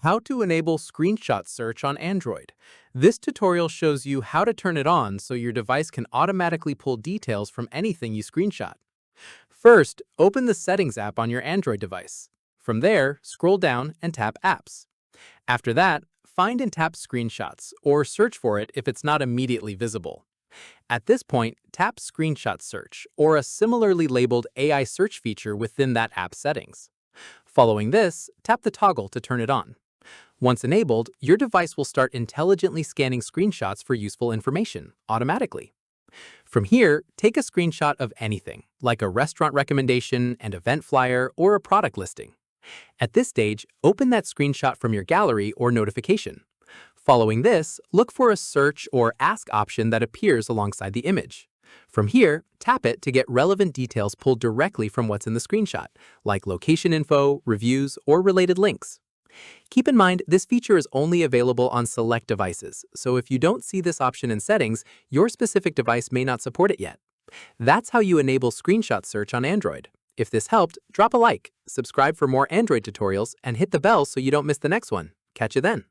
How to enable screenshot search on Android. This tutorial shows you how to turn it on so your device can automatically pull details from anything you screenshot. First, open the Settings app on your Android device. From there, scroll down and tap Apps. After that, find and tap Screenshots or search for it if it's not immediately visible. At this point, tap Screenshot Search or a similarly labeled AI search feature within that app's settings. Following this, tap the toggle to turn it on. Once enabled, your device will start intelligently scanning screenshots for useful information automatically. From here, take a screenshot of anything, like a restaurant recommendation, an event flyer, or a product listing. At this stage, open that screenshot from your gallery or notification. Following this, look for a search or ask option that appears alongside the image. From here, tap it to get relevant details pulled directly from what's in the screenshot, like location info, reviews, or related links. Keep in mind, this feature is only available on select devices, so if you don't see this option in settings, your specific device may not support it yet. That's how you enable screenshot search on Android. If this helped, drop a like, subscribe for more Android tutorials, and hit the bell so you don't miss the next one. Catch you then.